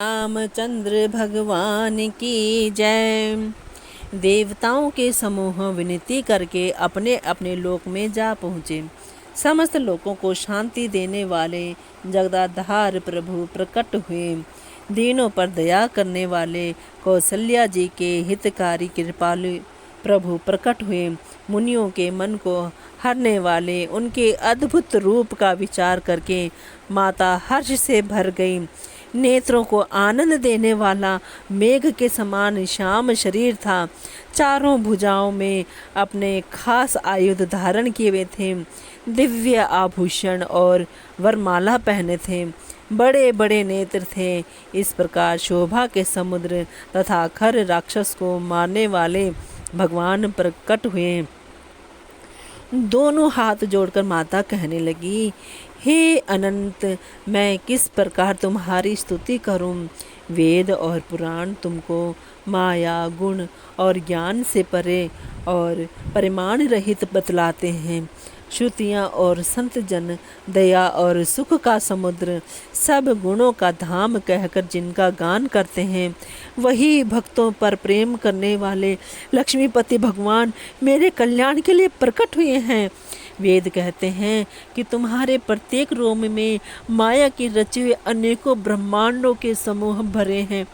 रामचंद्र भगवान की जय। देवताओं के समूह विनती करके अपने अपने लोक में जा पहुँचे। समस्त लोगों को शांति देने वाले जगदाधार प्रभु प्रकट हुए। दीनों पर दया करने वाले कौशल्या जी के हितकारी कृपालु प्रभु प्रकट हुए। मुनियों के मन को हरने वाले उनके अद्भुत रूप का विचार करके माता हर्ष से भर गई। नेत्रों को आनंद देने वाला मेघ के समान श्याम शरीर था। चारों भुजाओं में अपने खास आयुध धारण किए हुए थे। दिव्य आभूषण और वरमाला पहने थे। बड़े बड़े नेत्र थे। इस प्रकार शोभा के समुद्र तथा खर राक्षस को मारने वाले भगवान प्रकट हुए। दोनों हाथ जोड़कर माता कहने लगी, हे अनंत, मैं किस प्रकार तुम्हारी स्तुति करूं। वेद और पुराण तुमको माया, गुण और ज्ञान से परे और परिमाण रहित बतलाते हैं। श्रुतियाँ और संत जन दया और सुख का समुद्र, सब गुणों का धाम कहकर जिनका गान करते हैं, वही भक्तों पर प्रेम करने वाले लक्ष्मीपति भगवान मेरे कल्याण के लिए प्रकट हुए हैं। वेद कहते हैं कि तुम्हारे प्रत्येक रोम में माया की रचे हुए अनेकों ब्रह्मांडों के समूह भरे हैं।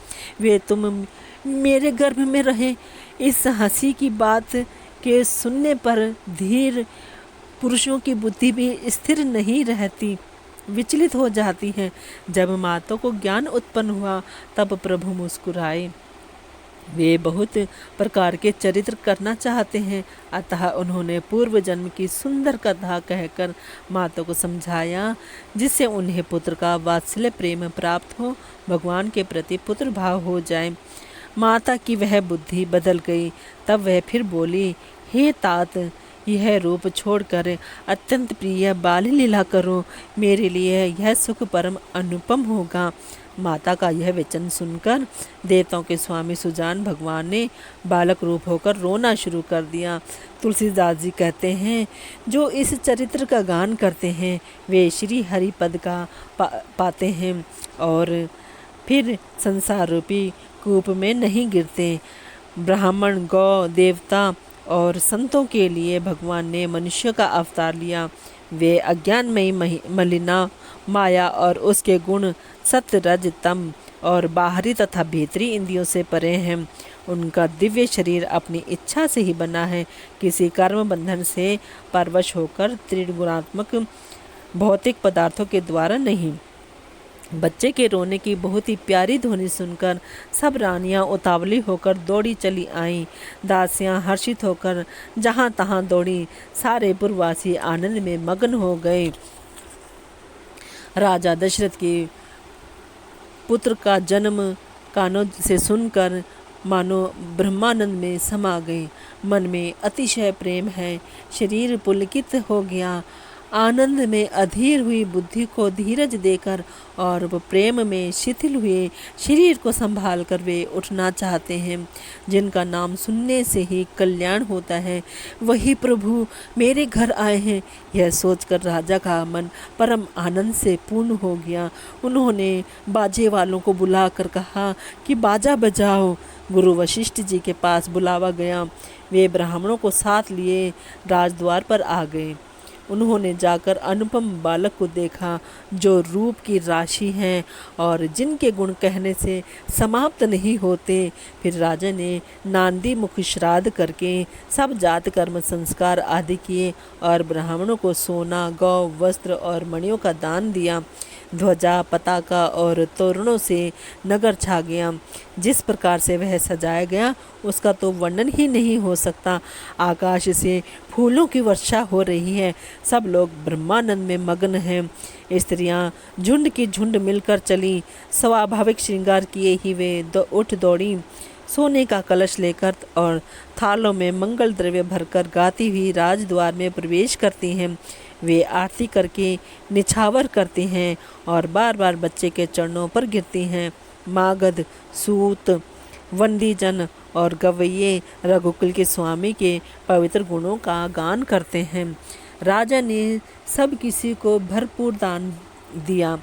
वे तुम मेरे गर्भ में रहे। इस हंसी की बात के सुनने पर धीर पुरुषों की बुद्धि भी स्थिर नहीं रहती, विचलित हो जाती है। जब माता को ज्ञान उत्पन्न हुआ तब प्रभु मुस्कुराए। वे बहुत प्रकार के चरित्र करना चाहते हैं, अतः उन्होंने पूर्व जन्म की सुंदर कथा कहकर माता को समझाया, जिससे उन्हें पुत्र का वात्सल्य प्रेम प्राप्त हो, भगवान के प्रति पुत्र भाव हो जाए। माता की वह बुद्धि बदल गई। तब वह फिर बोली, हे तात, यह रूप छोड़कर अत्यंत प्रिय बाल लीला करो। मेरे लिए यह सुख परम अनुपम होगा। माता का यह वचन सुनकर देवताओं के स्वामी सुजान भगवान ने बालक रूप होकर रोना शुरू कर दिया। तुलसीदास जी कहते हैं, जो इस चरित्र का गान करते हैं वे श्री हरि पद का पाते हैं और फिर संसार रूपी कूप में नहीं गिरते। ब्राह्मण, गौ, देवता और संतों के लिए भगवान ने मनुष्य का अवतार लिया। वे अज्ञानमयी मलिना माया और उसके गुण सत्य, रज, तम और बाहरी तथा भीतरी इंद्रियों से परे हैं। उनका दिव्य शरीर अपनी इच्छा से ही बना है, किसी कर्म बंधन से परवश होकर त्रिगुणात्मक भौतिक पदार्थों के द्वारा नहीं। बच्चे के रोने की बहुत ही प्यारी ध्वनि सुनकर सब रानियां उतावली होकर दौड़ी चली आईं। दासियां हर्षित होकर जहां तहां दौड़ी। सारे पुरवासी आनंद में मग्न हो गए। राजा दशरथ के पुत्र का जन्म कानों से सुनकर मानो ब्रह्मानंद में समा गए। मन में अतिशय प्रेम है। शरीर पुलकित हो गया। आनंद में अधीर हुई बुद्धि को धीरज देकर और वो प्रेम में शिथिल हुए शरीर को संभाल कर वे उठना चाहते हैं। जिनका नाम सुनने से ही कल्याण होता है, वही प्रभु मेरे घर आए हैं। यह सोचकर राजा का मन परम आनंद से पूर्ण हो गया। उन्होंने बाजे वालों को बुलाकर कहा कि बाजा बजाओ। गुरु वशिष्ठ जी के पास बुलावा गया। वे ब्राह्मणों को साथ लिए राजद्वार पर आ गए। उन्होंने जाकर अनुपम बालक को देखा, जो रूप की राशि हैं और जिनके गुण कहने से समाप्त नहीं होते। फिर राजा ने नांदी मुख श्राद्ध करके सब जात कर्म संस्कार आदि किए और ब्राह्मणों को सोना, गौ, वस्त्र और मणियों का दान दिया। ध्वजा, पताका और तोरणों से नगर छा गया। जिस प्रकार से वह सजाया गया उसका तो वर्णन ही नहीं हो सकता। आकाश से फूलों की वर्षा हो रही है। सब लोग ब्रह्मानंद में मग्न हैं। स्त्रियां झुंड की झुंड मिलकर चली। स्वाभाविक श्रृंगार किए ही वे उठ दौड़ी। सोने का कलश लेकर और थालों में मंगल द्रव्य भरकर गाती हुई राजद्वार में प्रवेश करती हैं। वे आरती करके निछावर करती हैं और बार बार बच्चे के चरणों पर गिरती हैं। मागध, सूत, वंदीजन और गवैये रघुकुल के स्वामी के पवित्र गुणों का गान करते हैं। राजा ने सब किसी को भरपूर दान दिया।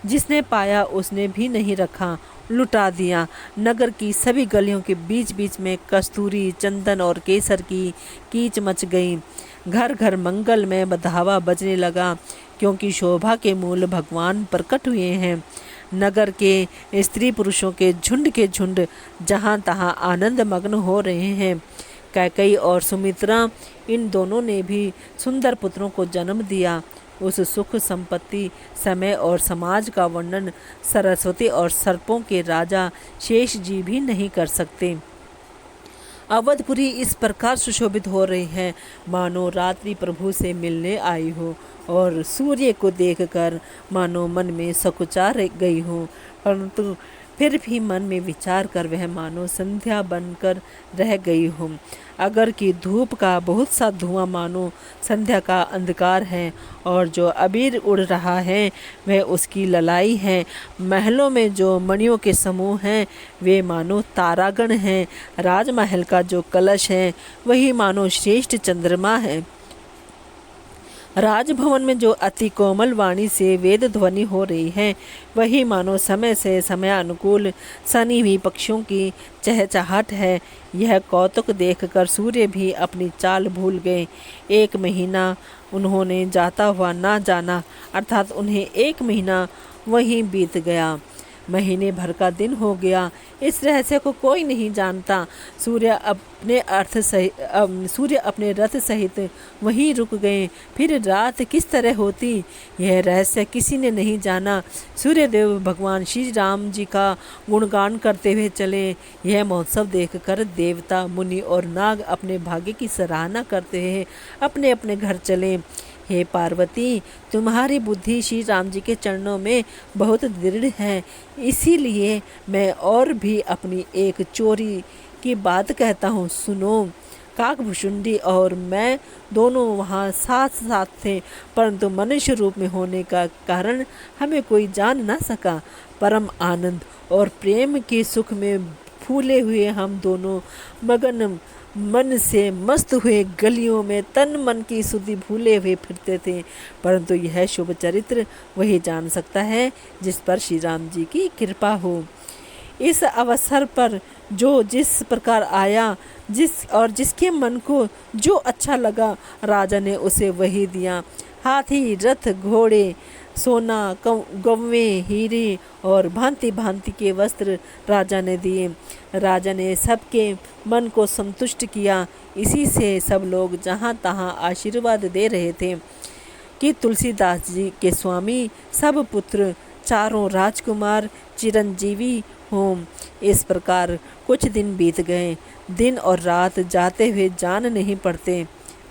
जिसने पाया उसने भी नहीं रखा लुटा दिया। नगर की सभी गलियों के बीच बीच में कस्तूरी, चंदन और केसर की कीच मच गई। घर घर मंगल में बधावा बजने लगा, क्योंकि शोभा के मूल भगवान प्रकट हुए हैं। नगर के स्त्री पुरुषों के झुंड जहाँ तहाँ आनंद मग्न हो रहे हैं। कैकेयी और सुमित्रा, इन दोनों ने भी सुंदर पुत्रों को जन्म दिया। उस सुख, संपत्ति, समय और समाज का वर्णन सरस्वती और सर्पों के राजा शेष जी भी नहीं कर सकते। अवधपुरी इस प्रकार सुशोभित हो रही है, मानो रात्रि प्रभु से मिलने आई हो, और सूर्य को देखकर मानो मन में सकुचा गई हो, परंतु फिर भी मन में विचार कर वह मानो संध्या बनकर रह गई हो। अगर कि धूप का बहुत सा धुआं मानो संध्या का अंधकार है, और जो अबीर उड़ रहा है वह उसकी ललाई है। महलों में जो मणियों के समूह हैं वे मानो तारागण हैं। राजमहल का जो कलश है वही मानो श्रेष्ठ चंद्रमा है। राजभवन में जो अति कोमल वाणी से वेद ध्वनि हो रही है वही मानो समय से समय अनुकूल सनी हुई पक्षियों की चहचहाट है। यह कौतुक देखकर सूर्य भी अपनी चाल भूल गए। 1 महीना उन्होंने जाता हुआ ना जाना, अर्थात उन्हें 1 महीना वहीं बीत गया। महीने भर का दिन हो गया। इस रहस्य को कोई नहीं जानता। सूर्य अपने रथ सहित वहीं रुक गए। फिर रात किस तरह होती, यह रहस्य किसी ने नहीं जाना। सूर्यदेव भगवान श्री राम जी का गुणगान करते हुए चले। यह महोत्सव देखकर देवता, मुनि और नाग अपने भाग्य की सराहना करते हुए अपने अपने घर चले। हे पार्वती, तुम्हारी बुद्धि श्री राम जी के चरणों में बहुत दृढ़ है, इसीलिए मैं और भी अपनी एक चोरी की बात कहता हूँ, सुनो। काकभुशुंडी और मैं दोनों वहाँ साथ साथ थे, परंतु मनुष्य रूप में होने का कारण हमें कोई जान न सका। परम आनंद और प्रेम के सुख में फूले हुए हम दोनों मगन मन से मस्त हुए गलियों में तन मन की सुधि भूले हुए फिरते थे, परंतु यह शुभ चरित्र वही जान सकता है जिस पर श्री राम जी की कृपा हो। इस अवसर पर जो जिस प्रकार आया, जिसके मन को जो अच्छा लगा, राजा ने उसे वही दिया। हाथी, रथ, घोड़े, सोना, गौवें, हीरे और भांति भांति के वस्त्र राजा ने दिए। राजा ने सबके मन को संतुष्ट किया। इसी से सब लोग जहाँ तहाँ आशीर्वाद दे रहे थे कि तुलसीदास जी के स्वामी सब पुत्र, चारों राजकुमार चिरंजीवी हों। इस प्रकार कुछ दिन बीत गए। दिन और रात जाते हुए जान नहीं पड़ते।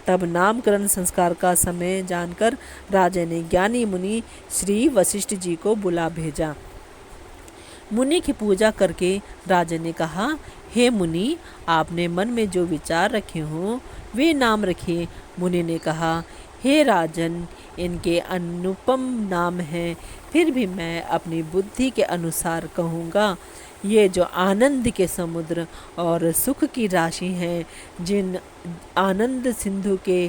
तब नामकरण संस्कार का समय जानकर राजा ने ज्ञानी मुनि श्री वशिष्ठ जी को बुला भेजा। मुनि की पूजा करके राजा ने कहा, हे मुनि, आपने मन में जो विचार रखे हों वे नाम रखिए। मुनि ने कहा, हे राजन, इनके अनुपम नाम हैं, फिर भी मैं अपनी बुद्धि के अनुसार कहूँगा। ये जो आनंद के समुद्र और सुख की राशि हैं, जिन आनंद सिंधु के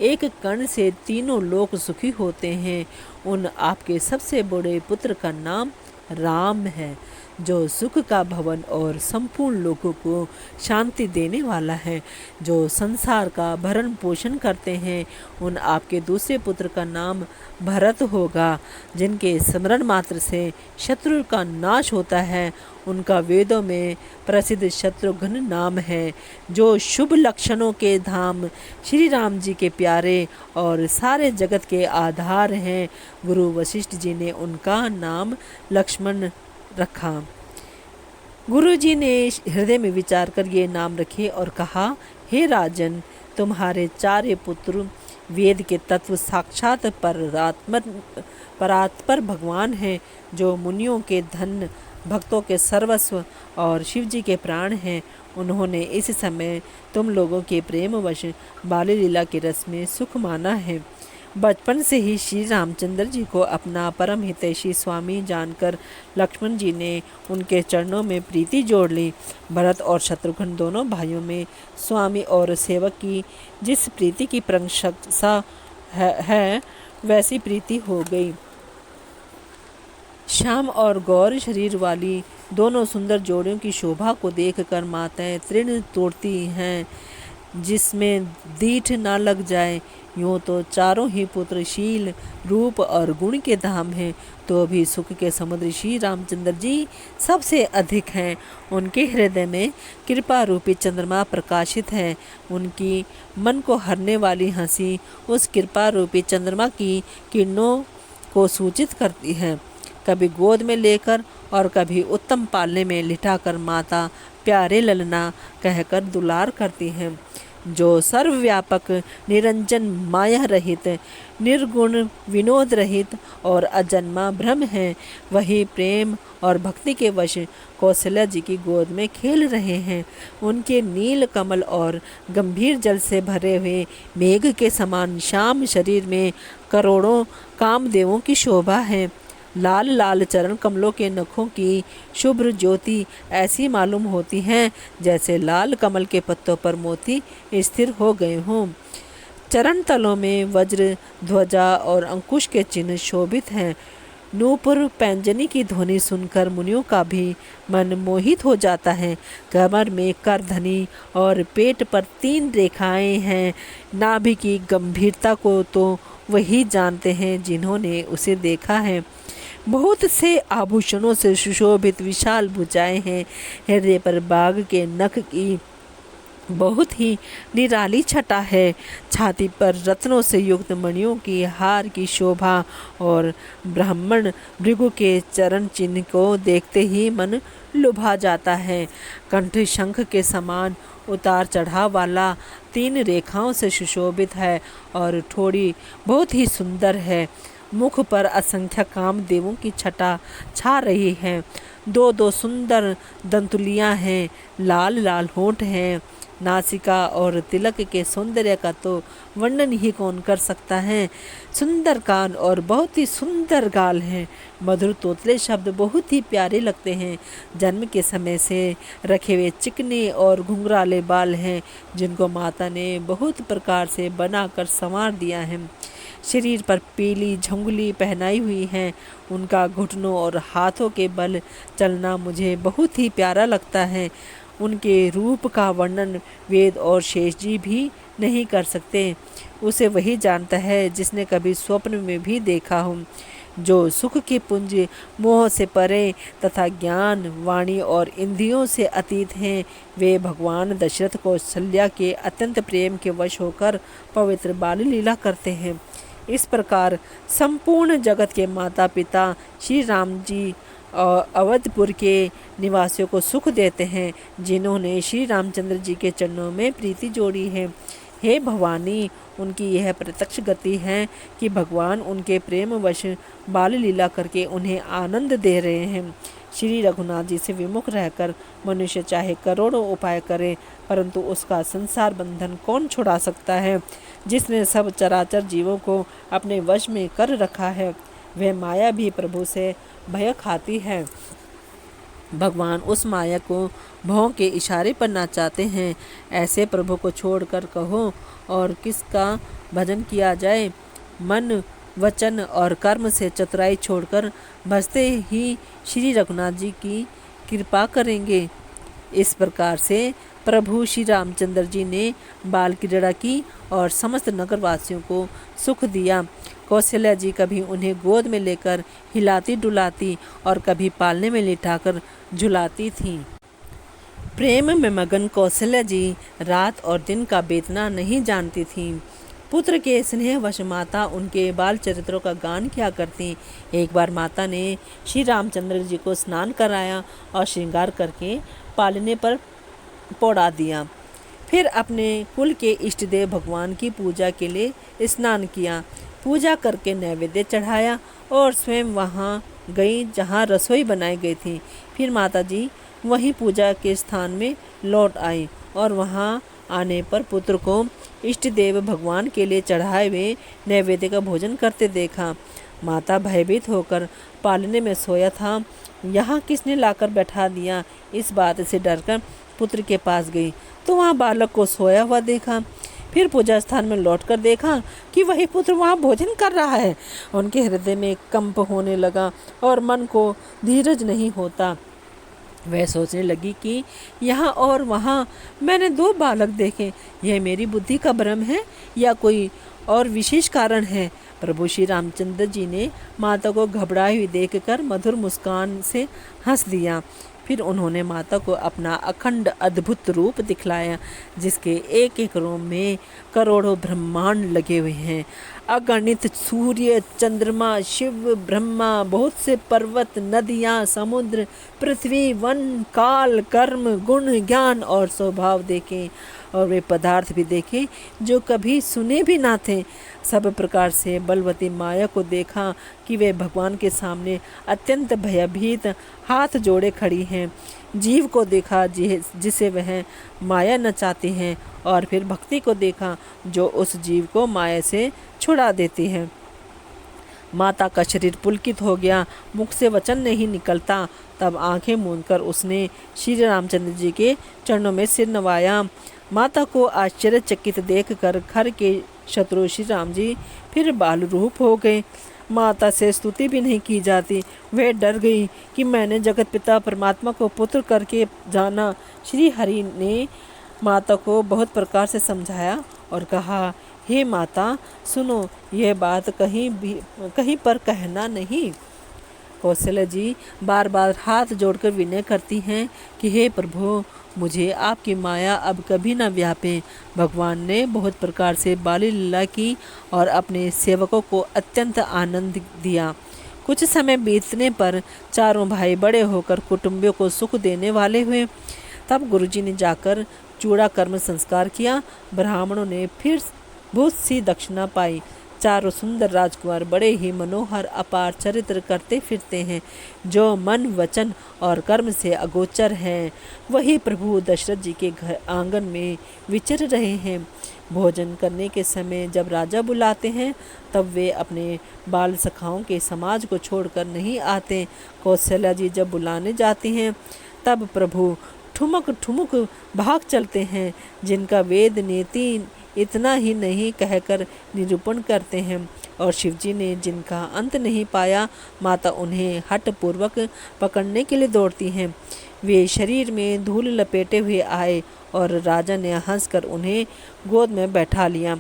एक कण से तीनों लोक सुखी होते हैं, उन आपके सबसे बड़े पुत्र का नाम राम है, जो सुख का भवन और संपूर्ण लोगों को शांति देने वाला है, जो संसार का भरण पोषण करते हैं। उन आपके दूसरे पुत्र का नाम भरत होगा, जिनके स्मरण मात्र से शत्रु का नाश होता है। उनका वेदों में प्रसिद्ध शत्रुघ्न नाम है, जो शुभ लक्षणों के धाम श्री राम जी के प्यारे और सारे जगत के आधार हैं। गुरु वशिष्ठ जी ने उनका नाम लक्ष्मण रखा। गुरु जी ने हृदय में विचार कर ये नाम रखे और कहा, हे राजन, तुम्हारे 4 पुत्र वेद के तत्व साक्षात परात्पर भगवान हैं, जो मुनियों के धन, भक्तों के सर्वस्व और शिव जी के प्राण हैं। उन्होंने इस समय तुम लोगों के प्रेमवश बाली लीला के रस में सुख माना है। बचपन से ही श्री रामचंद्र जी को अपना परम हितैषी स्वामी जानकर लक्ष्मण जी ने उनके चरणों में प्रीति जोड़ ली। भरत और शत्रुघ्न दोनों भाइयों में स्वामी और सेवक की जिस प्रीति की प्रशंसा है वैसी प्रीति हो गई। श्याम और गौर शरीर वाली दोनों सुंदर जोड़ियों की शोभा को देखकर माताएं तृण तोड़ती हैं, जिसमें दीठ ना लग जाए। यूँ तो चारों ही पुत्र शील, रूप और गुण के धाम हैं, तो भी सुख के समुद्र श्री रामचंद्र जी सबसे अधिक हैं। उनके हृदय में कृपा रूपी चंद्रमा प्रकाशित है। उनकी मन को हरने वाली हंसी उस कृपा रूपी चंद्रमा की किरणों को सूचित करती है। कभी गोद में लेकर और कभी उत्तम पालने में लिटाकर माता प्यारे ललना कहकर दुलार करती हैं। जो सर्वव्यापक, निरंजन, माया रहित, निर्गुण, विनोद रहित और अजन्मा ब्रह्म है, वही प्रेम और भक्ति के वश कौशल्या जी की गोद में खेल रहे हैं। उनके नील कमल और गंभीर जल से भरे हुए मेघ के समान श्याम शरीर में करोड़ों कामदेवों की शोभा है। लाल लाल चरण कमलों के नखों की शुभ्र ज्योति ऐसी मालूम होती है जैसे लाल कमल के पत्तों पर मोती स्थिर हो गए हों। चरण तलों में वज्र, ध्वजा और अंकुश के चिन्ह शोभित हैं। नूपुर पैंजनी की ध्वनि सुनकर मुनियों का भी मन मोहित हो जाता है। कमर में करधनी और पेट पर 3 रेखाएं हैं। नाभि की गंभीरता को तो वही जानते हैं जिन्होंने उसे देखा है। बहुत से आभूषणों से सुशोभित विशाल भुजाएं हैं। हृदय पर बाघ के नख की बहुत ही निराली छटा है। छाती पर रत्नों से युक्त मणियों की हार की शोभा और ब्राह्मण भृगु के चरण चिन्ह को देखते ही मन लुभा जाता है। कंठ शंख के समान उतार चढ़ाव वाला 3 रेखाओं से सुशोभित है और ठोड़ी बहुत ही सुंदर है। मुख पर असंख्य कामदेवों की छटा छा रही है। 2-2 सुंदर दंतुलियां हैं। लाल लाल होंठ हैं। नासिका और तिलक के सौंदर्य का तो वर्णन ही कौन कर सकता है। सुंदर कान और बहुत ही सुंदर गाल हैं। मधुर तोतले शब्द बहुत ही प्यारे लगते हैं। जन्म के समय से रखे हुए चिकने और घुंघराले बाल हैं, जिनको माता ने बहुत प्रकार से बनाकर संवार दिया है। शरीर पर पीली झंगुली पहनाई हुई है। उनका घुटनों और हाथों के बल चलना मुझे बहुत ही प्यारा लगता है। उनके रूप का वर्णन वेद और शेष जी भी नहीं कर सकते। उसे वही जानता है जिसने कभी स्वप्न में भी देखा हो। जो सुख के पुंज मोह से परे तथा ज्ञान, वाणी और इंद्रियों से अतीत हैं, वे भगवान दशरथ कौशल्या के अत्यंत प्रेम के वश होकर पवित्र बाल लीला करते हैं। इस प्रकार संपूर्ण जगत के माता पिता श्री राम जी अवधपुर के निवासियों को सुख देते हैं, जिन्होंने श्री रामचंद्र जी के चरणों में प्रीति जोड़ी है। हे भवानी, उनकी यह प्रत्यक्ष गति है कि भगवान उनके प्रेम वश बाल लीला करके उन्हें आनंद दे रहे हैं। श्री रघुनाथ जी से विमुख रहकर मनुष्य चाहे करोड़ों उपाय करे, परंतु उसका संसार बंधन कौन छुड़ा सकता है। जिसने सब चराचर जीवों को अपने वश में कर रखा है, वह माया भी प्रभु से भय खाती है। भगवान उस माया को भौं के इशारे पर नाचाते हैं। ऐसे प्रभु को छोड़कर कहो और किसका भजन किया जाए। मन, वचन और कर्म से चतुराई छोड़कर भजते ही श्री रघुनाथ जी की कृपा करेंगे। इस प्रकार से प्रभु श्री रामचंद्र जी ने बाल क्रीड़ा की और समस्त नगरवासियों को सुख दिया। कौशल्या जी कभी उन्हें गोद में लेकर हिलाती डुलाती और कभी पालने में लिटाकर झुलाती थीं। प्रेम में मगन कौशल्या जी रात और दिन का बीतना नहीं जानती थीं। पुत्र के स्नेहवश माता उनके बाल चरित्रों का गान किया करती। एक बार माता ने श्री रामचंद्र जी को स्नान कराया और श्रृंगार करके पालने पर पौड़ा दिया। फिर अपने कुल के इष्ट देव भगवान की पूजा के लिए स्नान किया। पूजा करके नैवेद्य चढ़ाया और स्वयं वहाँ गई जहाँ रसोई बनाई गई थी। फिर माता जी वहीं पूजा के स्थान में लौट आई और वहाँ आने पर पुत्र को इष्ट देव भगवान के लिए चढ़ाए हुए नैवेद्य का भोजन करते देखा। माता भयभीत होकर पालने में सोया था, यहाँ किसने लाकर बैठा दिया, इस बात से डरकर पुत्र के पास गई तो वहाँ बालक को सोया हुआ देखा। फिर पूजा स्थान में लौटकर देखा कि वही पुत्र वहाँ भोजन कर रहा है। उनके हृदय में कंप होने लगा और मन को धीरज नहीं होता। वह सोचने लगी कि यहाँ और वहाँ मैंने 2 बालक देखे, यह मेरी बुद्धि का भ्रम है या कोई और विशेष कारण है। प्रभु श्री रामचंद्र जी ने माता को घबराई हुई देखकर मधुर मुस्कान से हंस दिया। फिर उन्होंने माता को अपना अखंड अद्भुत रूप दिखलाया, जिसके एक एक रोम में करोड़ों ब्रह्मांड लगे हुए हैं। अगणित सूर्य, चंद्रमा, शिव, ब्रह्मा, बहुत से पर्वत, नदियाँ, समुद्र, पृथ्वी, वन, काल, कर्म, गुण, ज्ञान और स्वभाव देखे, और वे पदार्थ भी देखे जो कभी सुने भी ना थे। सब प्रकार से बलवती माया को देखा कि वे भगवान के सामने अत्यंत भयभीत हाथ जोड़े खड़ी हैं। जीव को देखा जिसे वह माया नचाती हैं, और फिर भक्ति को देखा जो उस जीव को माया से छुड़ा देती है। माता का शरीर पुलकित हो गया, मुख से वचन नहीं निकलता। तब आंखें मूंदकर उसने श्री रामचंद्र जी के चरणों में सिर नवाया। माता को आश्चर्यचकित देखकर घर के शत्रु श्री राम जी फिर बाल रूप हो गए। माता से स्तुति भी नहीं की जाती। वह डर गई कि मैंने जगत पिता परमात्मा को पुत्र करके जाना। श्री हरि ने माता को बहुत प्रकार से समझाया और कहा, हे माता सुनो, यह बात कहीं पर कहना नहीं। कौशल्या जी बार बार हाथ जोड़कर विनय करती हैं कि हे प्रभु, मुझे आपकी माया अब कभी न व्यापे। भगवान ने बहुत प्रकार से बाली लीला की और अपने सेवकों को अत्यंत आनंद दिया। कुछ समय बीतने पर चारों भाई बड़े होकर कुटुंबियों को सुख देने वाले हुए। तब गुरुजी ने जाकर चूड़ा कर्म संस्कार किया। ब्राह्मणों ने फिर बहुत सी दक्षिणा पाई। चारों सुंदर राजकुमार बड़े ही मनोहर अपार चरित्र करते फिरते हैं, जो मन, वचन और कर्म से अगोचर हैं। वही प्रभु दशरथ जी के घर आंगन में विचर रहे हैं। भोजन करने के समय जब राजा बुलाते हैं, तब वे अपने बाल सखाओं के समाज को छोड़कर नहीं आते। कौशल्या जी जब बुलाने जाती हैं, तब प्रभु ठुमक ठुमुक भाग चलते हैं, जिनका वेद नीति इतना ही नहीं कहकर निरूपण करते हैं। और शिवजी ने जिनका अंत नहीं पाया, माता उन्हें हठ पूर्वक पकड़ने के लिए दौड़ती हैं। वे शरीर में धूल लपेटे हुए आए और राजा ने हंसकर उन्हें गोद में बैठा लिया।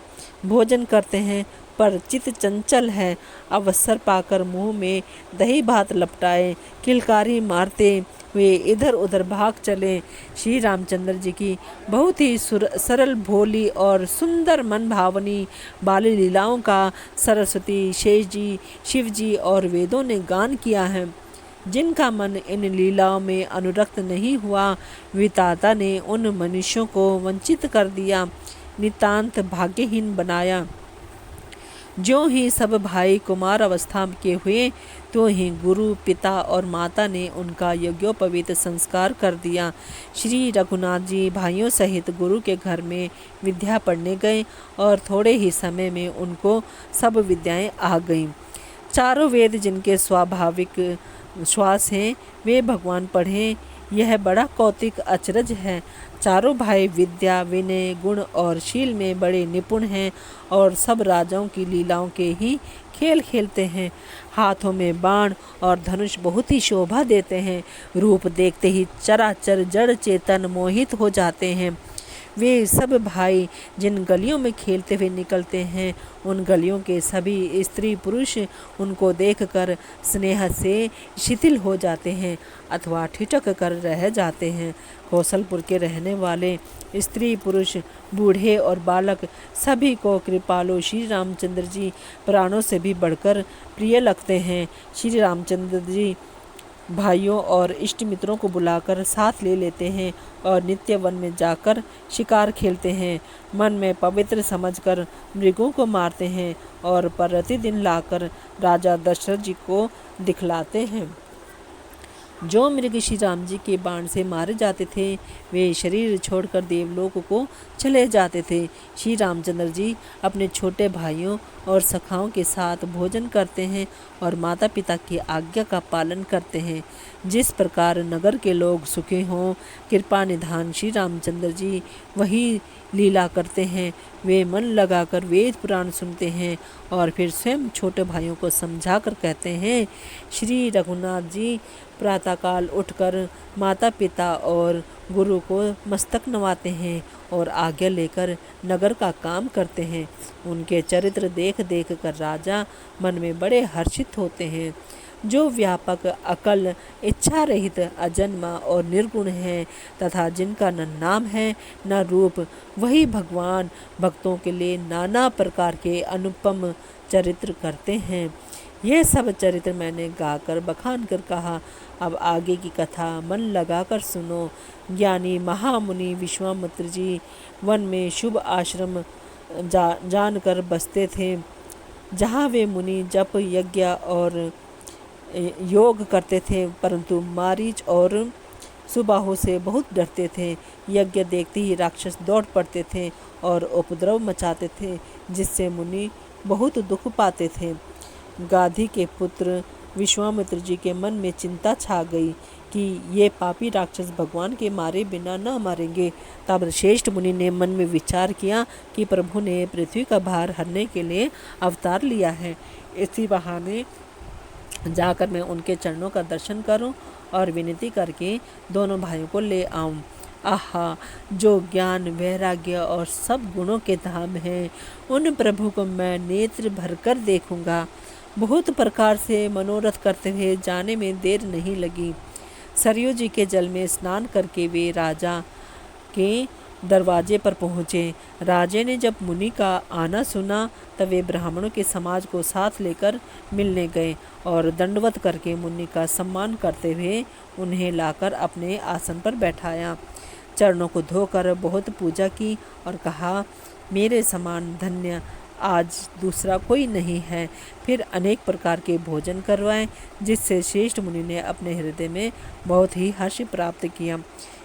भोजन करते हैं, पर चित चंचल है। अवसर पाकर मुंह में दही भात लपटाए किलकारी मारते वे इधर उधर भाग चले। श्री रामचंद्र जी की बहुत ही सरल, भोली और सुंदर मन भावनी बाल लीलाओं का सरस्वती, शेष जी, शिव जी और वेदों ने गान किया है। जिनका मन इन लीलाओं में अनुरक्त नहीं हुआ, विधाता ने उन मनुष्यों को वंचित कर दिया, नितांत भाग्यहीन बनाया। जो ही सब भाई कुमार अवस्था के हुए, तो ही गुरु, पिता और माता ने उनका यज्ञोपवीत संस्कार कर दिया। श्री रघुनाथ जी भाइयों सहित गुरु के घर में विद्या पढ़ने गए और थोड़े ही समय में उनको सब विद्याएं आ गईं। चारों वेद जिनके स्वाभाविक श्वास हैं, वे भगवान पढ़ें, यह बड़ा कौतिक अचरज है। चारों भाई विद्या, विनय, गुण और शील में बड़े निपुण हैं और सब राजाओं की लीलाओं के ही खेल खेलते हैं। हाथों में बाण और धनुष बहुत ही शोभा देते हैं। रूप देखते ही चराचर जड़ चेतन मोहित हो जाते हैं। वे सब भाई जिन गलियों में खेलते हुए निकलते हैं, उन गलियों के सभी स्त्री पुरुष उनको देखकर स्नेह से शिथिल हो जाते हैं अथवा ठिठक कर रह जाते हैं। कौशलपुर के रहने वाले स्त्री पुरुष, बूढ़े और बालक सभी को कृपालु श्री रामचंद्र जी प्राणों से भी बढ़कर प्रिय लगते हैं। श्री रामचंद्र जी भाइयों और इष्ट मित्रों को बुलाकर साथ ले लेते हैं और नित्य वन में जाकर शिकार खेलते हैं। मन में पवित्र समझकर मृगों को मारते हैं और प्रतिदिन लाकर राजा दशरथ जी को दिखलाते हैं। जो मृग श्री राम जी के बाण से मारे जाते थे वे शरीर छोड़कर देवलोक को चले जाते थे। श्री रामचंद्र जी अपने छोटे भाइयों और सखाओं के साथ भोजन करते हैं और माता पिता की आज्ञा का पालन करते हैं। जिस प्रकार नगर के लोग सुखी हों, कृपा निधान श्री रामचंद्र जी वही लीला करते हैं। वे मन लगाकर वेद पुराण सुनते हैं और फिर स्वयं छोटे भाइयों को समझा कर कहते हैं। श्री रघुनाथ जी प्रातःकाल उठकर माता पिता और गुरु को मस्तक नवाते हैं और आज्ञा लेकर नगर का काम करते हैं। उनके चरित्र देख देख कर राजा मन में बड़े हर्षित होते हैं। जो व्यापक, अकल, इच्छा रहित, अजन्मा और निर्गुण है तथा जिनका न नाम है न रूप, वही भगवान भक्तों के लिए नाना प्रकार के अनुपम चरित्र करते हैं। यह सब चरित्र मैंने गाकर बखान कर कहा। अब आगे की कथा मन लगाकर सुनो। ज्ञानी महामुनि विश्वामित्र जी वन में शुभ आश्रम जानकर बसते थे, जहाँ वे मुनि जप, यज्ञ और योग करते थे, परंतु मारीच और सुबाहु से बहुत डरते थे। यज्ञ देखते ही राक्षस दौड़ पड़ते थे और उपद्रव मचाते थे, जिससे मुनि बहुत दुख पाते थे। गाधी के पुत्र विश्वामित्र जी के मन में चिंता छा गई कि ये पापी राक्षस भगवान के मारे बिना न मरेंगे। तब श्रेष्ठ मुनि ने मन में विचार किया कि प्रभु ने पृथ्वी का भार हरने के लिए अवतार लिया है, इसी बहाने जाकर मैं उनके चरणों का दर्शन करूं और विनती करके दोनों भाइयों को ले आऊं। आहा, जो ज्ञान, वैराग्य और सब गुणों के धाम हैं, उन प्रभु को मैं नेत्र भरकर देखूंगा। बहुत प्रकार से मनोरथ करते हुए जाने में देर नहीं लगी। सरयू जी के जल में स्नान करके वे राजा के दरवाजे पर पहुँचे। राजे ने जब मुनि का आना सुना तब वे ब्राह्मणों के समाज को साथ लेकर मिलने गए और दंडवत करके मुनि का सम्मान करते हुए उन्हें लाकर अपने आसन पर बैठाया। चरणों को धोकर बहुत पूजा की और कहा, मेरे समान धन्य आज दूसरा कोई नहीं है। फिर अनेक प्रकार के भोजन करवाएं, जिससे श्रेष्ठ मुनि ने अपने हृदय में बहुत ही हर्ष प्राप्त किया।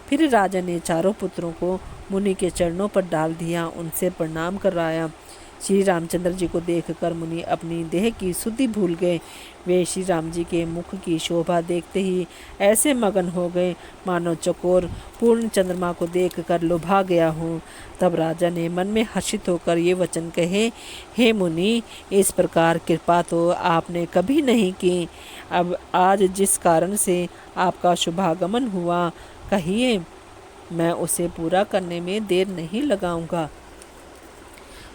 फिर राजा ने चारों पुत्रों को मुनि के चरणों पर डाल दिया, उनसे प्रणाम कराया। श्री रामचंद्र जी को देखकर मुनि अपनी देह की शुद्धि भूल गए। वे श्री राम जी के मुख की शोभा देखते ही ऐसे मगन हो गए मानो चकोर पूर्ण चंद्रमा को देखकर लुभा गया हूँ। तब राजा ने मन में हर्षित होकर ये वचन कहे, हे मुनि, इस प्रकार कृपा तो आपने कभी नहीं की। अब आज जिस कारण से आपका शुभागमन हुआ, कहिए, मैं उसे पूरा करने में देर नहीं लगाऊंगा।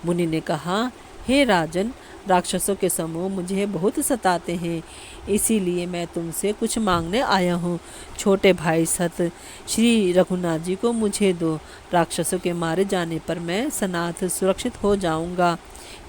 मुनि ने कहा, हे राजन, राक्षसों के समूह मुझे बहुत सताते हैं, इसीलिए मैं तुमसे कुछ मांगने आया हूँ। छोटे भाई सत श्री रघुनाथ जी को मुझे दो। राक्षसों के मारे जाने पर मैं सनाथ सुरक्षित हो जाऊंगा।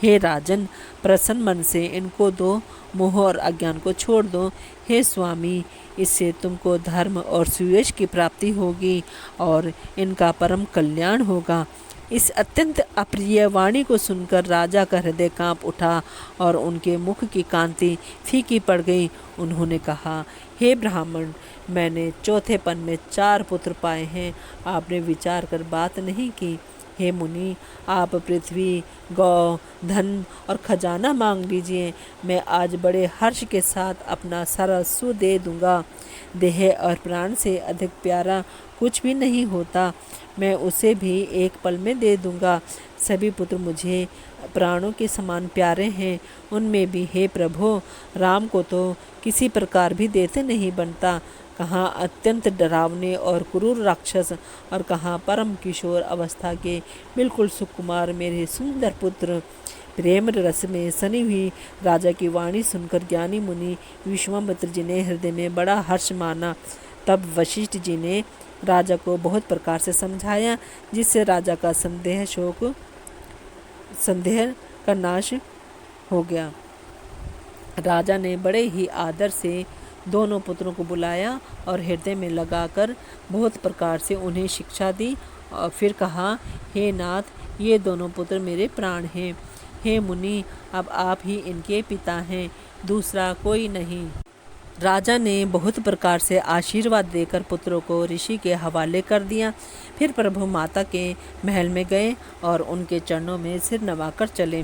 हे राजन, प्रसन्न मन से इनको दो, मोह और अज्ञान को छोड़ दो। हे स्वामी, इससे तुमको धर्म और सुयश की प्राप्ति होगी और इनका परम कल्याण होगा। इस अत्यंत अप्रिय वाणी को सुनकर राजा का हृदय कांप उठा और उनके मुख की कांति फीकी पड़ गई। उन्होंने कहा, हे ब्राह्मण, मैंने चौथेपन में 4 पुत्र पाए हैं, आपने विचार कर बात नहीं की। हे मुनि, आप पृथ्वी, गौ, धन और खजाना मांग लीजिए, मैं आज बड़े हर्ष के साथ अपना सर्वस्व दे दूंगा। देह और प्राण से अधिक प्यारा कुछ भी नहीं होता, मैं उसे भी एक पल में दे दूंगा। सभी पुत्र मुझे प्राणों के समान प्यारे हैं, उनमें भी हे प्रभु, राम को तो किसी प्रकार भी देते नहीं बनता। कहाँ अत्यंत डरावने और क्रूर राक्षस और कहाँ परम किशोर अवस्था के बिल्कुल सुकुमार मेरे सुंदर पुत्र। प्रेम रस में सनी हुई राजा की वाणी सुनकर ज्ञानी मुनि विश्वामित्र जी ने हृदय में बड़ा हर्ष माना। तब वशिष्ठ जी ने राजा को बहुत प्रकार से समझाया, जिससे राजा का संदेह का नाश हो गया। राजा ने बड़े ही आदर से दोनों पुत्रों को बुलाया और हृदय में लगाकर बहुत प्रकार से उन्हें शिक्षा दी और फिर कहा, हे नाथ, ये दोनों पुत्र मेरे प्राण हैं। हे मुनि, अब आप ही इनके पिता हैं, दूसरा कोई नहीं। राजा ने बहुत प्रकार से आशीर्वाद देकर पुत्रों को ऋषि के हवाले कर दिया। फिर प्रभु माता के महल में गए और उनके चरणों में सिर नवाकर चले।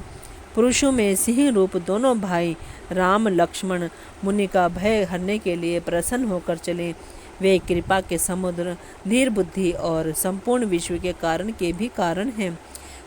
पुरुषों में सिंह रूप दोनों भाई राम लक्ष्मण मुनि का भय हरने के लिए प्रसन्न होकर चले। वे कृपा के समुद्र, धीर बुद्धि और संपूर्ण विश्व के कारण के भी कारण हैं।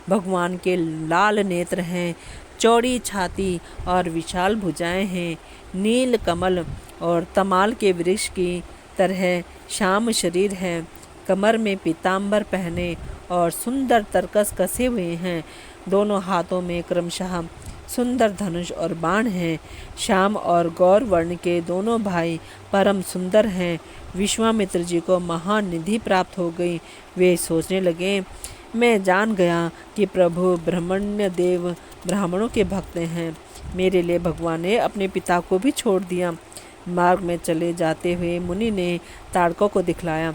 भगवान के लाल नेत्र हैं, चौड़ी छाती और विशाल भुजाएं हैं, नील कमल और तमाल के वृक्ष की तरह श्याम शरीर है, कमर में पीताम्बर पहने और सुंदर तरकस कसे हुए हैं। दोनों हाथों में क्रमशः सुंदर धनुष और बाण हैं। श्याम और गौर वर्ण के दोनों भाई परम सुंदर हैं। विश्वामित्र जी को महान निधि प्राप्त हो गई। वे सोचने लगे, मैं जान गया कि प्रभु ब्रह्मण्य देव ब्राह्मणों के भक्त हैं। मेरे लिए भगवान ने अपने पिता को भी छोड़ दिया। मार्ग में चले जाते हुए मुनि ने ताड़कों को दिखलाया।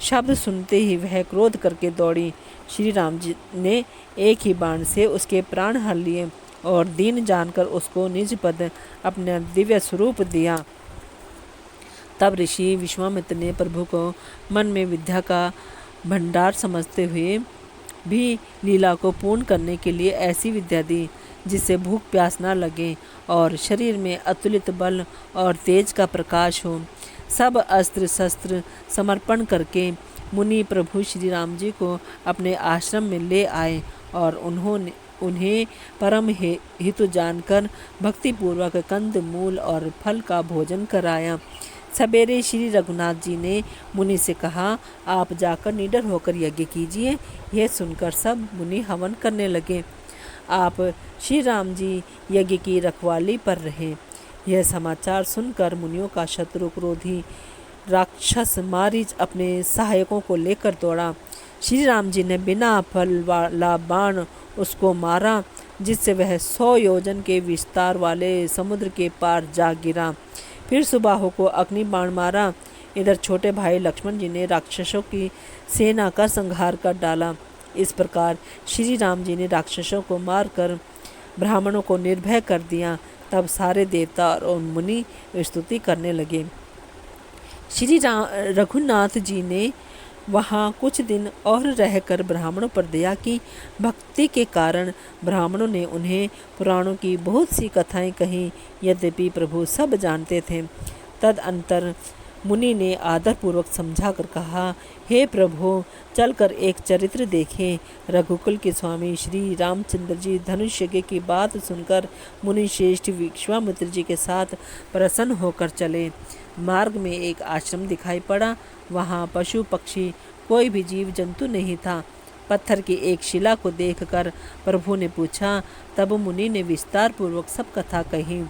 शब्द सुनते ही वह क्रोध करके दौड़ी। श्री राम जी ने एक ही बाण से उसके प्राण हर लिए और दीन जानकर उसको निज पद अपना दिव्य स्वरूप दिया। तब ऋषि विश्वामित्र ने प्रभु को मन में विद्या का भंडार समझते हुए भी लीला को पूर्ण करने के लिए ऐसी विद्या दी जिससे भूख प्यास न लगे और शरीर में अतुलित बल और तेज का प्रकाश हो। सब अस्त्र शस्त्र समर्पण करके मुनि प्रभु श्री राम जी को अपने आश्रम में ले आए और उन्हें परम हित जानकर भक्तिपूर्वक कंद मूल और फल का भोजन कराया। सवेरे श्री रघुनाथ जी ने मुनि से कहा, आप जाकर निडर होकर यज्ञ कीजिए। यह सुनकर सब मुनि हवन करने लगे। आप श्री राम जी यज्ञ की रखवाली पर रहे। यह समाचार सुनकर मुनियों का शत्रु क्रोधी राक्षस मारीच अपने सहायकों को लेकर दौड़ा। श्री राम जी ने बिना फल वाला बाण उसको मारा, जिससे वह 100 योजन के विस्तार वाले समुद्र के पार जा गिरा। फिर सुबाहु को अग्नि बाण मारा। इधर छोटे भाई लक्ष्मण जी ने राक्षसों की सेना का संहार कर डाला। इस प्रकार श्री राम जी ने राक्षसों को मारकर ब्राह्मणों को निर्भय कर दिया। तब सारे देवता और मुनि स्तुति करने लगे। श्री रघुनाथ जी ने वहाँ कुछ दिन और रहकर ब्राह्मणों पर दया की। भक्ति के कारण ब्राह्मणों ने उन्हें पुराणों की बहुत सी कथाएं कहीं, यद्यपि प्रभु सब जानते थे। तदअंतर मुनि ने आदरपूर्वक समझा कर कहा, हे प्रभु, चलकर एक चरित्र देखें। रघुकुल के स्वामी श्री रामचंद्र जी धनुष यज्ञ की बात सुनकर मुनि श्रेष्ठ विश्वामित्र जी के साथ प्रसन्न होकर चले। मार्ग में एक आश्रम दिखाई पड़ा। वहाँ पशु पक्षी कोई भी जीव जंतु नहीं था। पत्थर की एक शिला को देखकर प्रभु ने पूछा। तब मुनि ने विस्तार पूर्वक सब कथा कही।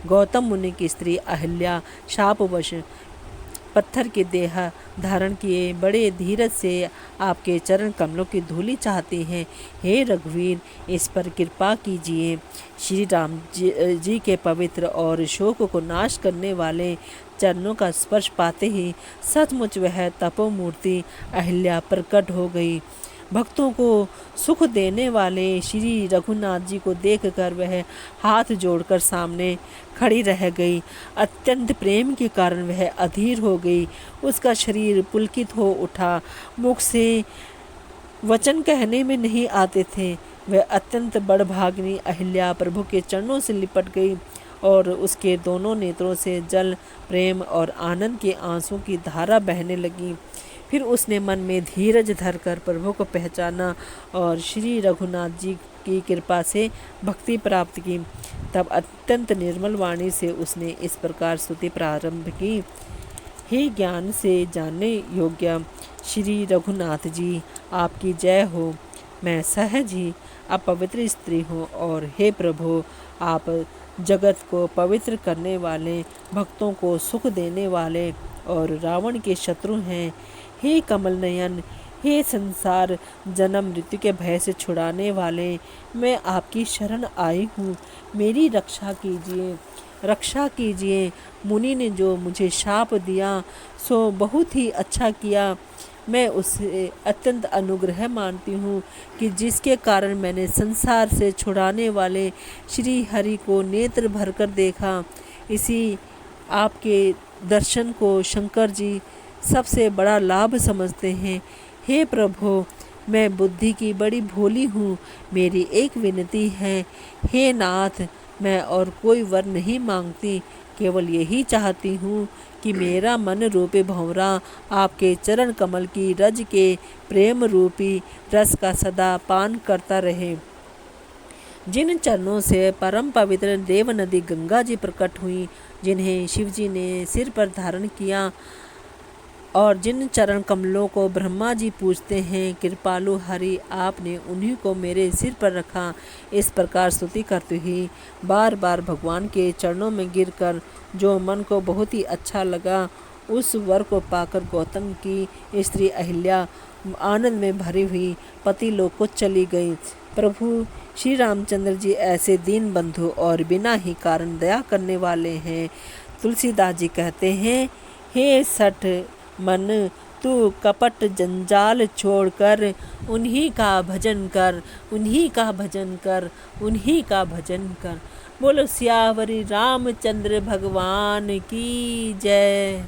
गौतम मुनि की स्त्री अहिल्या शापवश पत्थर की देह धारण किए बड़े धीरज से आपके चरण कमलों की धूलि चाहती हैं। हे रघुवीर, इस पर कृपा कीजिए। श्री राम जी के पवित्र और शोक को नाश करने वाले चरणों का स्पर्श पाते ही सचमुच वह तपोमूर्ति अहिल्या प्रकट हो गई। भक्तों को सुख देने वाले श्री रघुनाथ जी को देखकर वह हाथ जोड़कर सामने खड़ी रह गई। अत्यंत प्रेम के कारण वह अधीर हो गई। उसका शरीर पुलकित हो उठा। मुख से वचन कहने में नहीं आते थे। वह अत्यंत बड़भागिनी अहिल्या प्रभु के चरणों से लिपट गई और उसके दोनों नेत्रों से जल, प्रेम और आनंद के आंसू की धारा बहने लगी। फिर उसने मन में धीरज धरकर प्रभु को पहचाना और श्री रघुनाथ जी की कृपा से भक्ति प्राप्त की। तब अत्यंत निर्मल वाणी से उसने इस प्रकार स्तुति प्रारंभ की। हे ज्ञान से जानने योग्य श्री रघुनाथ जी, आपकी जय हो। मैं सहज ही अपवित्र स्त्री हूँ और हे प्रभु, आप जगत को पवित्र करने वाले, भक्तों को सुख देने वाले और रावण के शत्रु हैं। हे कमल नयन, हे संसार जन्म मृत्यु के भय से छुड़ाने वाले, मैं आपकी शरण आई हूँ। मेरी रक्षा कीजिए, रक्षा कीजिए। मुनि ने जो मुझे शाप दिया सो बहुत ही अच्छा किया। मैं उसे अत्यंत अनुग्रह मानती हूँ कि जिसके कारण मैंने संसार से छुड़ाने वाले श्री हरि को नेत्र भरकर देखा। इसी आपके दर्शन को शंकर जी सबसे बड़ा लाभ समझते हैं। हे प्रभु, मैं बुद्धि की बड़ी भोली हूँ, मेरी एक विनती है। हे नाथ, मैं और कोई वर नहीं मांगती, केवल यही चाहती हूँ कि मेरा मन रूपी भंवरा आपके चरण कमल की रज के प्रेम रूपी रस का सदा पान करता रहे। जिन चरणों से परम पवित्र देव नदी गंगा जी प्रकट हुई, जिन्हें शिव जी ने सिर पर धारण किया और जिन चरण कमलों को ब्रह्मा जी पूजते हैं, कृपालु हरि आपने उन्हीं को मेरे सिर पर रखा। इस प्रकार स्तुति करती हुई बार बार भगवान के चरणों में गिरकर जो मन को बहुत ही अच्छा लगा, उस वर को पाकर गौतम की स्त्री अहिल्या आनंद में भरी हुई पति लोक को चली गई। प्रभु श्री रामचंद्र जी ऐसे दीन बंधु और बिना ही कारण दया करने वाले हैं। तुलसीदास जी कहते हैं, हे सठ मन, तू कपट जंजाल छोड़कर उन्हीं का भजन कर, उन्हीं का भजन कर, उन्हीं का भजन कर। बोलो सियावरी रामचंद्र भगवान की जय।